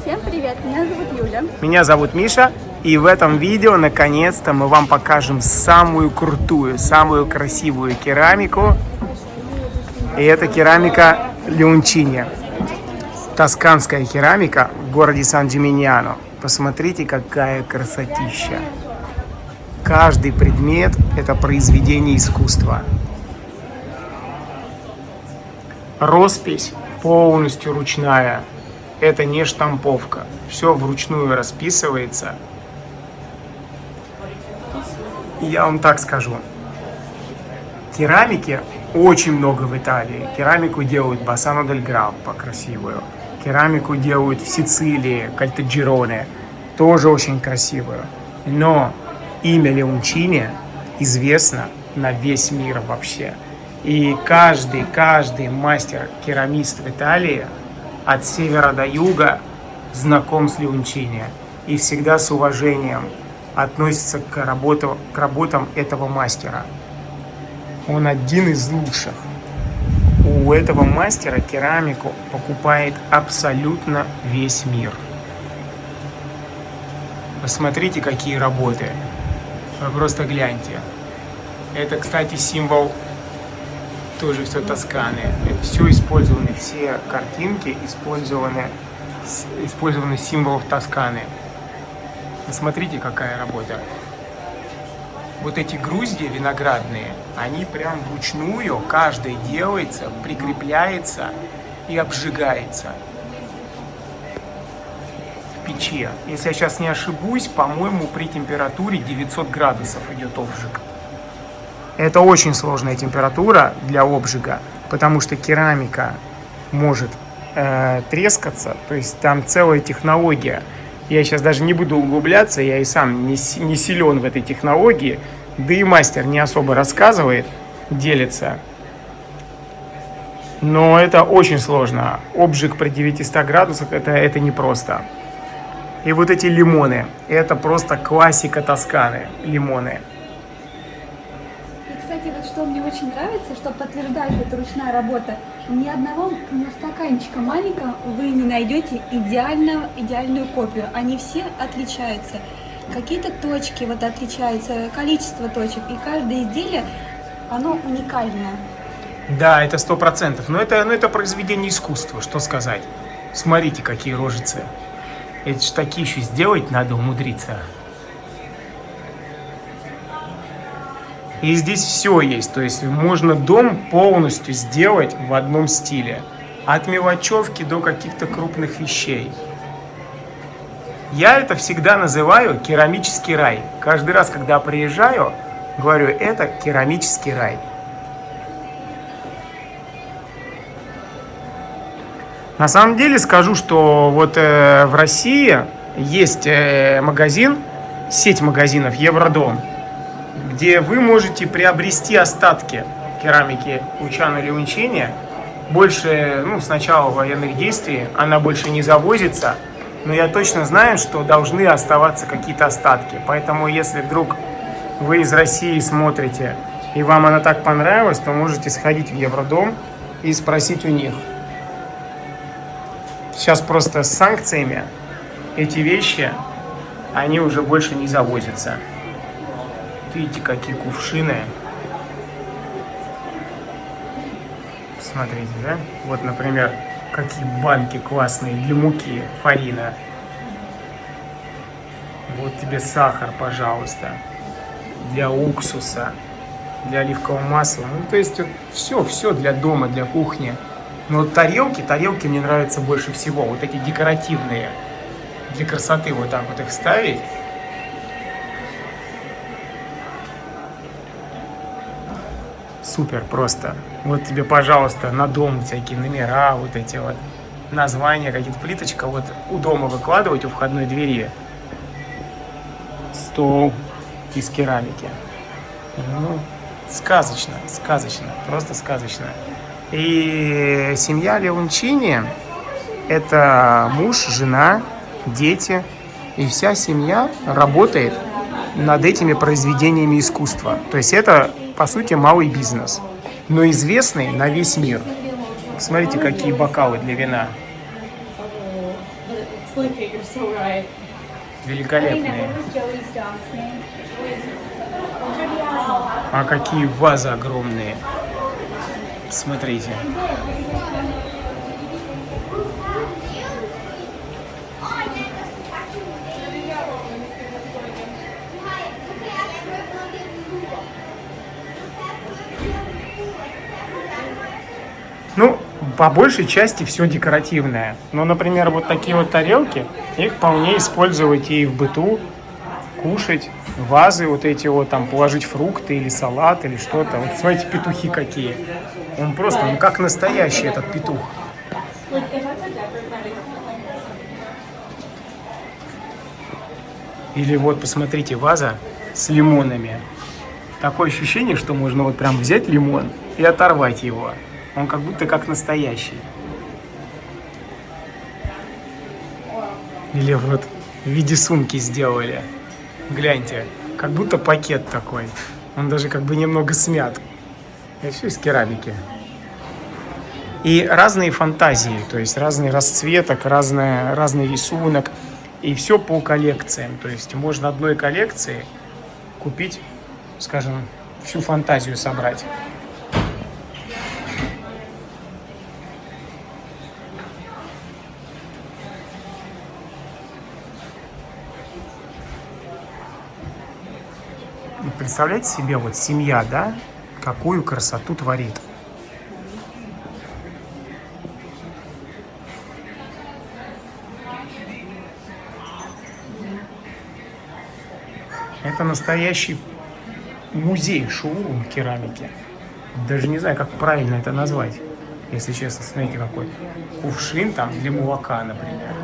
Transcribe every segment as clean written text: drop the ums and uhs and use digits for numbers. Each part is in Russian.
Всем привет, меня зовут Юля. Меня зовут Миша, и в этом видео наконец-то мы вам покажем самую крутую, самую красивую керамику. И это керамика Леончини. Тосканская керамика в городе Сан-Джиминьяно. Посмотрите, какая красотища. Каждый предмет – это произведение искусства. Роспись полностью ручная. Это не штамповка. Все вручную расписывается. И я вам так скажу. Керамики очень много в Италии. Керамику делают Бассано дель Граппо красивую. Керамику делают в Сицилии, Кальтаджироне. Тоже очень красивую. Но имя Леончини известно на весь мир вообще. И каждый мастер-керамист в Италии от севера до юга знаком с Леончини и всегда с уважением относится к работам этого мастера. Он один из лучших. У этого мастера керамику покупает абсолютно весь мир. Посмотрите, какие работы. Вы просто гляньте. Это, кстати, символ тоже все Тосканы. Это все использованы, все картинки использованы символов Тосканы. Посмотрите, какая работа. Вот эти грузди виноградные, они прям вручную, каждый делается, прикрепляется и обжигается в печи. Если я сейчас не ошибусь, по-моему, при температуре 900 градусов идет обжиг. Это очень сложная температура для обжига, потому что керамика может трескаться, то есть там целая технология. Я сейчас даже не буду углубляться, я и сам не силен в этой технологии, да и мастер не особо рассказывает, делится. Но это очень сложно. Обжиг при 900 градусах это непросто. И вот эти лимоны, это просто классика Тосканы, лимоны. Кстати, вот что мне очень нравится, что подтверждает, что это ручная работа, ни одного стаканчика маленького вы не найдете идеальную копию. Они все отличаются. Какие-то точки вот отличаются, количество точек, и каждое изделие, оно уникальное. Да, это 100%. Но это произведение искусства, что сказать. Смотрите, какие рожицы. Это ж такие еще сделать надо умудриться. И здесь все есть, то есть можно дом полностью сделать в одном стиле. От мелочевки до каких-то крупных вещей. Я это всегда называю керамический рай. Каждый раз, когда приезжаю, говорю, это керамический рай. На самом деле скажу, что вот в России есть магазин, сеть магазинов Евродом, где вы можете приобрести остатки керамики Лучано Леончини. Больше, с начала военных действий она больше не завозится, но я точно знаю, что должны оставаться какие-то остатки. Поэтому, если вдруг вы из России смотрите, и вам она так понравилась, то можете сходить в Евродом и спросить у них. Сейчас просто с санкциями эти вещи, они уже больше не завозятся. Видите, какие кувшины. Смотрите, да? Вот, например, какие банки классные для муки, фарина. Вот тебе сахар, пожалуйста. Для уксуса, для оливкового масла. То есть вот все для дома, для кухни. Но вот тарелки мне нравятся больше всего. Вот эти декоративные. Для красоты вот так вот их ставить. Супер просто. Вот тебе, пожалуйста, на дом всякие номера, вот эти вот названия, какие-то плиточка. Вот у дома выкладывать, у входной двери. Стол из керамики. Сказочно, просто сказочно. И семья Леончини – это муж, жена, дети. И вся семья работает над этими произведениями искусства. То есть это, по сути, малый бизнес, но известный на весь мир. Смотрите, какие бокалы для вина. Slicky, you're so right. Великолепные. Joey's dog's name? А какие вазы огромные. Смотрите. Ну, по большей части все декоративное. Но, например, вот такие вот тарелки, их вполне использовать и в быту, кушать. Вазы вот эти вот, там, положить фрукты или салат или что-то. Вот смотрите, петухи какие. Он просто, ну как настоящий этот петух. Или вот, посмотрите, ваза с лимонами. Такое ощущение, что можно вот прям взять лимон и оторвать его. Он как будто как настоящий. Или вот в виде сумки сделали. Гляньте, как будто пакет такой. Он даже как бы немного смят. И все из керамики. И разные фантазии, то есть разный расцветок, разный рисунок. И все по коллекциям. То есть можно одной коллекции купить, скажем, всю фантазию собрать. Представляете себе, вот семья, да, какую красоту творит. Это настоящий музей, шоурум керамики. Даже не знаю, как правильно это назвать, если честно. Смотрите, какой кувшин там для молока, например.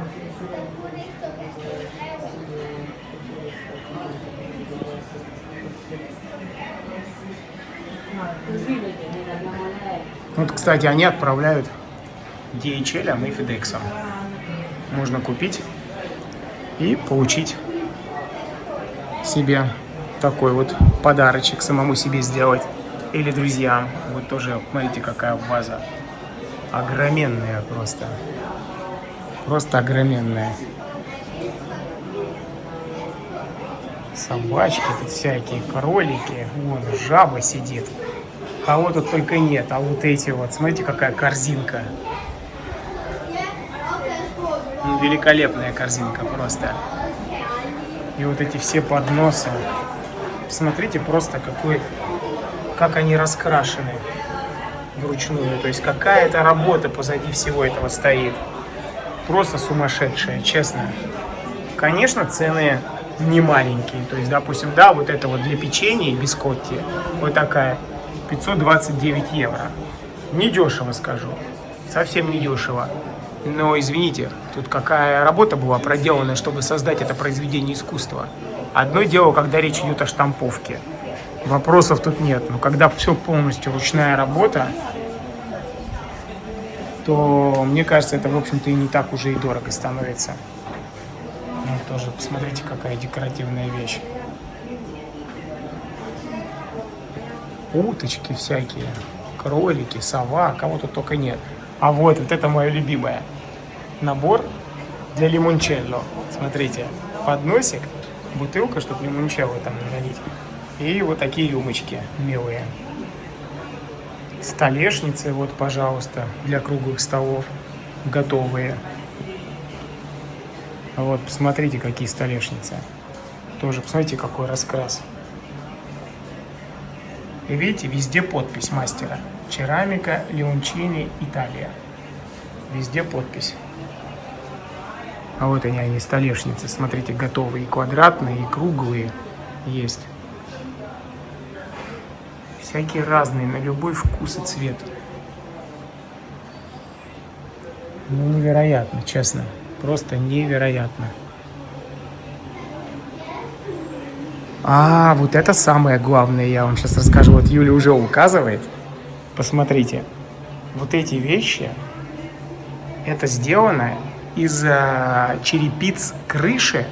Вот, кстати, они отправляют DHL и FedEx. Можно купить и получить себе такой вот подарочек, самому себе сделать. Или друзьям. Вот тоже, смотрите, какая ваза. Огроменная просто. Просто огроменная. Собачки тут всякие, кролики. Вон, жаба сидит. Кого тут только нет. А вот эти вот, смотрите, какая корзинка. Великолепная корзинка просто. И вот эти все подносы. Смотрите просто, как они раскрашены вручную. То есть какая-то работа позади всего этого стоит. Просто сумасшедшая, честно. Конечно, цены не маленькие. То есть, допустим, да, вот это вот для печенья и бискотти. Вот такая. 529 евро. Недешево, скажу. Совсем недешево. Но, извините, тут какая работа была проделана, чтобы создать это произведение искусства. Одно дело, когда речь идет о штамповке. Вопросов тут нет. Но когда все полностью ручная работа, то, мне кажется, это, в общем-то, и не так уже и дорого становится. Ну, тоже, посмотрите, какая декоративная вещь. Уточки всякие, кролики, сова, кого тут только нет. А вот это мое любимое. Набор для лимончелло. Смотрите, подносик, бутылка, чтобы лимончелло там налить. И вот такие рюмочки милые. Столешницы, вот, пожалуйста, для круглых столов, готовые. Вот, посмотрите, какие столешницы. Тоже, посмотрите, какой раскрас. И видите, везде подпись мастера. Керамика, Леончини, Италия. Везде подпись. А вот они столешницы. Смотрите, готовые. И квадратные, и круглые есть. Всякие разные, на любой вкус и цвет. Ну, невероятно, честно. Просто невероятно. А, вот это самое главное, я вам сейчас расскажу. Вот Юля уже указывает. Посмотрите. Вот эти вещи, это сделано из черепиц крыши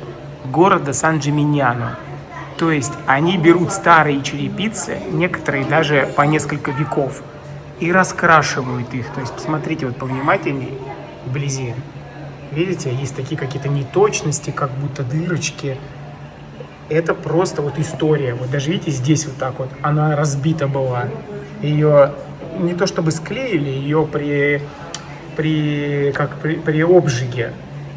города Сан-Джиминьяно. То есть они берут старые черепицы, некоторые даже по несколько веков, и раскрашивают их. То есть посмотрите вот повнимательнее вблизи. Видите, есть такие какие-то неточности, как будто дырочки. Это просто вот история. Вот даже видите, здесь вот так вот она разбита была. Ее не то чтобы склеили, ее при обжиге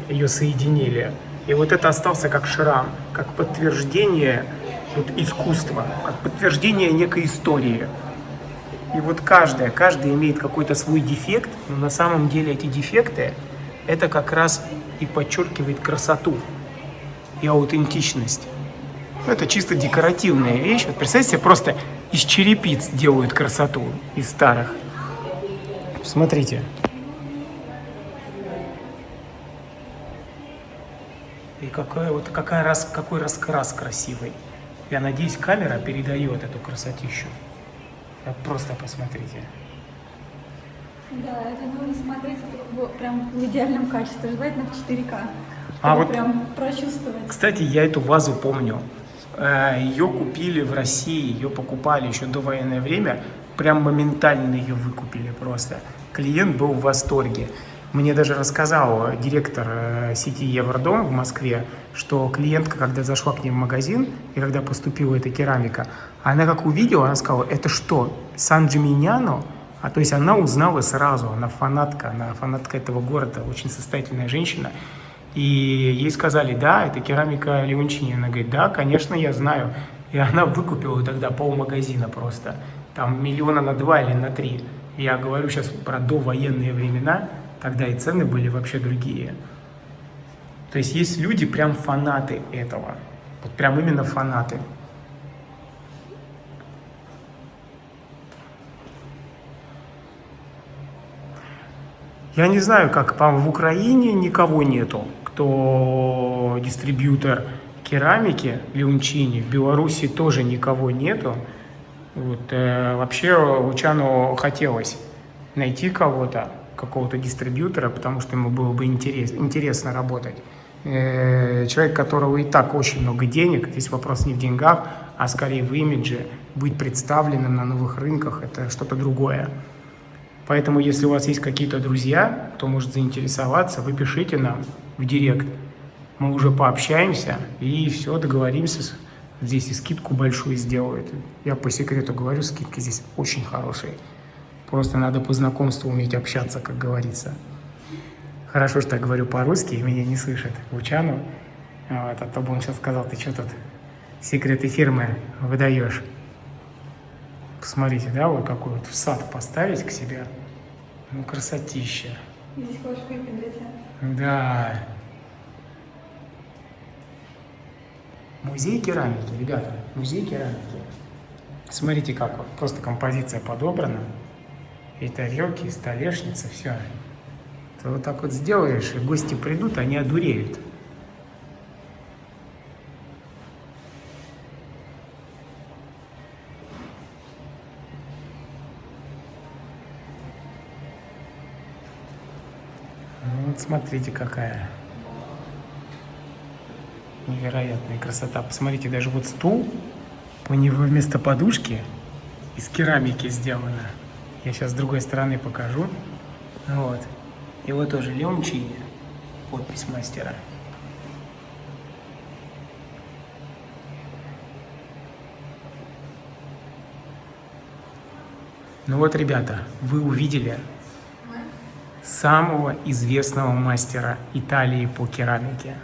ее соединили. И вот это остался как шрам, как подтверждение вот искусства, как подтверждение некой истории. И вот каждый имеет какой-то свой дефект, но на самом деле эти дефекты это как раз и подчеркивает красоту и аутентичность. Это чисто декоративная вещь. Вот представьте себе, просто из черепиц делают красоту, из старых. Смотрите. И какой раскрас красивый. Я надеюсь, камера передает эту красотищу. Просто посмотрите. Да, это нужно смотреть прям в идеальном качестве, желательно в 4К. Вот, прям прочувствовать. Кстати, я эту вазу помню. Ее купили в России, ее покупали еще до военное время. Прям моментально ее выкупили просто. Клиент был в восторге. Мне даже рассказал директор сети Евродом в Москве, что клиентка, когда зашла к ним в магазин, и когда поступила эта керамика, она как увидела, она сказала, это что, Сан Джиминьяно? То есть она узнала сразу, она фанатка этого города, очень состоятельная женщина. И ей сказали, да, это керамика Леончини. Она говорит, да, конечно, я знаю. И она выкупила тогда полмагазина просто. Там 2 миллиона на 2 или на 3. Я говорю сейчас про довоенные времена, тогда и цены были вообще другие. То есть люди прям фанаты этого. Вот прям именно фанаты. Я не знаю, как в Украине никого нету, кто дистрибьютор керамики Леончини. В Беларуси тоже никого нету. Вот, вообще Лучану хотелось найти кого-то, какого-то дистрибьютора, потому что ему было бы интересно работать. Человек, у которого и так очень много денег, здесь вопрос не в деньгах, а скорее в имидже, быть представленным на новых рынках – это что-то другое. Поэтому, если у вас есть какие-то друзья, кто может заинтересоваться, вы пишите нам в директ. Мы уже пообщаемся и все, договоримся. Здесь и скидку большую сделают. Я по секрету говорю, скидки здесь очень хорошие. Просто надо по знакомству уметь общаться, как говорится. Хорошо, что я говорю по-русски, и меня не слышит Лучану. А то бы он сейчас сказал, ты что тут секреты фирмы выдаешь. Посмотрите, да, вот какой вот в сад поставить к себе. Ну, красотища. Здесь хочешь выпендриться? Да. Музей керамики, ребята, музей керамики. Смотрите, как вот просто композиция подобрана. И тарелки, и столешница, все. Ты вот так вот сделаешь, и гости придут, они одуреют. Вот смотрите, какая невероятная красота. Посмотрите, даже вот стул, у него вместо подушки из керамики сделано. Я сейчас с другой стороны покажу. Вот. И вот тоже Леончини, подпись мастера. Ну вот, ребята, вы увидели самого известного мастера Италии по керамике.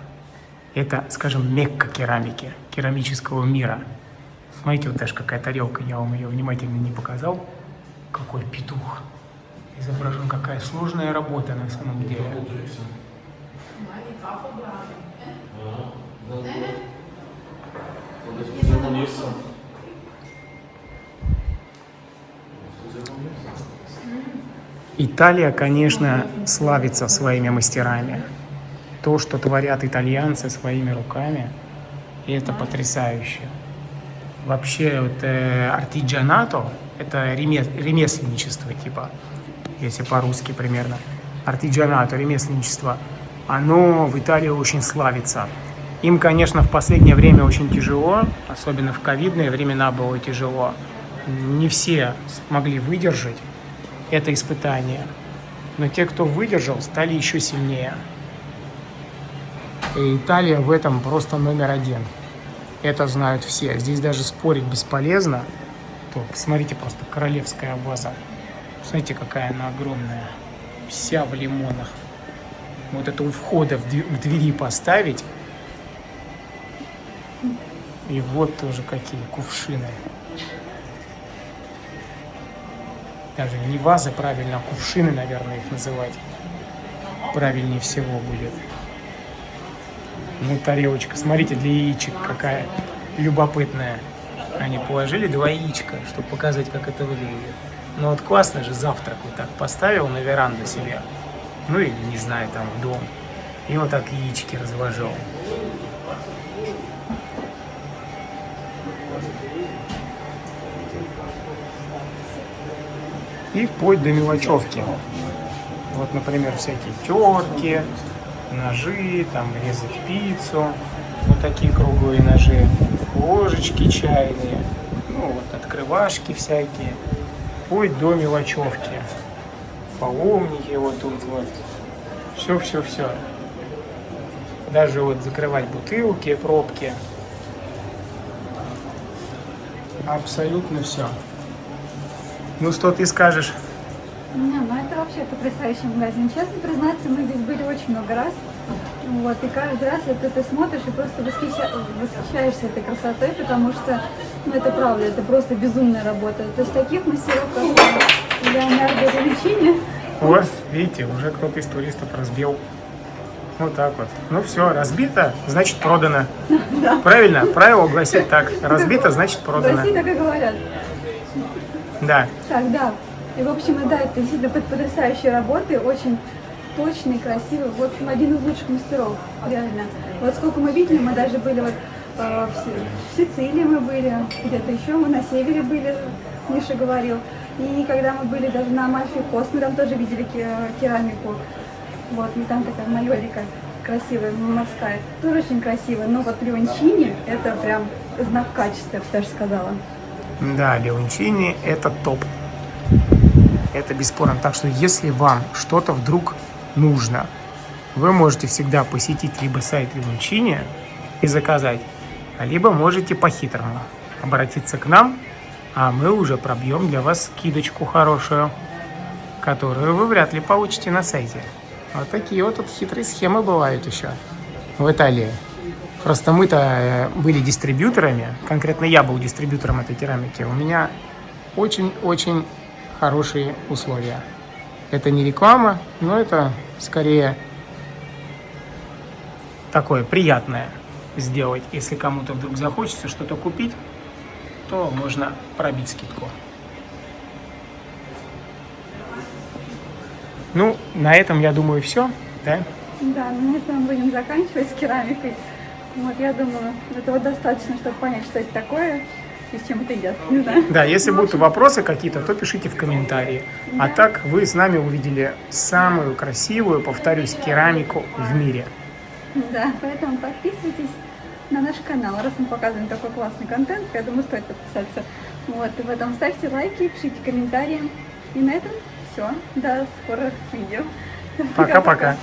Это, скажем, Мекка керамики, керамического мира. Смотрите, вот даже какая тарелка, я вам ее внимательно не показал. Какой петух. Изображен, какая сложная работа на самом деле. Италия, конечно, славится своими мастерами. То, что творят итальянцы своими руками, и это потрясающе. Вообще, вот, артиджанато – это ремесленничество, типа, если по-русски примерно. Артиджанато, ремесленничество, оно в Италии очень славится. Им, конечно, в последнее время очень тяжело, особенно в ковидные времена было тяжело. Не все смогли выдержать это испытание, но те, кто выдержал, стали еще сильнее. И Италия в этом просто номер один. Это знают все. Здесь даже спорить бесполезно. То, посмотрите, просто королевская ваза. Смотрите, какая она огромная. Вся в лимонах. Вот это у входа в двери поставить. И вот тоже какие кувшины. Даже не вазы правильно, а кувшины, наверное, их называть. Правильнее всего будет. Ну, тарелочка. Смотрите, для яичек какая любопытная. Они положили 2 яичка, чтобы показать, как это выглядит. Ну вот классно же, завтрак вот так поставил на веранду себе. Ну или, не знаю, там в дом. И вот так яички разложил. И вплоть до мелочевки. Вот, например, всякие терки, ножи, там резать пиццу. Вот такие круглые ножи. Ложечки чайные. Ну вот открывашки всякие. Вплоть до мелочевки. Половники вот тут вот. Все. Даже вот закрывать бутылки, пробки. Абсолютно все. Ну что ты скажешь? Не, ну это вообще потрясающий магазин. Честно признаться, мы здесь были очень много раз. Вот, и каждый раз это ты смотришь и просто восхищаешься этой красотой, потому что, ну это правда, это просто безумная работа. То есть таких мастеров, как Леонардо да Винчи. Вот, видите, уже кто-то из туристов разбил. Вот так вот. Ну все, разбито, значит продано. Да. Правильно? Правило гласит так. Разбито, значит продано. В России так и говорят. Да. Так, да. И, в общем, да, это действительно потрясающие работы, очень точный, красивый. В общем, один из лучших мастеров, реально. Вот сколько мы видели, мы даже были вот в Сицилии мы были, где-то еще мы на севере были, Миша говорил. И когда мы были даже на Амальфи Кост, мы там тоже видели керамику. Вот, и там такая майолика красивая, морская. Тоже очень красивая, но вот Леончини это прям знак качества, я бы даже сказала. Да, Леончини это топ. Это бесспорно. Так что если вам что-то вдруг нужно, вы можете всегда посетить либо сайт Леончини и заказать, либо можете по-хитрому обратиться к нам, а мы уже пробьем для вас скидочку хорошую, которую вы вряд ли получите на сайте. Вот такие вот тут хитрые схемы бывают еще в Италии. Просто мы-то были дистрибьюторами, конкретно я был дистрибьютором этой керамики. У меня очень-очень хорошие условия. Это не реклама, но это скорее такое приятное сделать. Если кому-то вдруг захочется что-то купить, то можно пробить скидку. Ну, на этом, я думаю, все, да? Да, на этом мы будем заканчивать с керамикой. Вот, я думаю, этого достаточно, чтобы понять, что это такое и с чем это едят. Не знаю. Да, если будут вопросы какие-то, то пишите в комментарии. А так вы с нами увидели самую красивую, повторюсь, керамику в мире. Да, поэтому подписывайтесь на наш канал, раз мы показываем такой классный контент, я думаю, стоит подписаться. Вот, и потом ставьте лайки, пишите комментарии. И на этом все. До скорых видео. Пока-пока.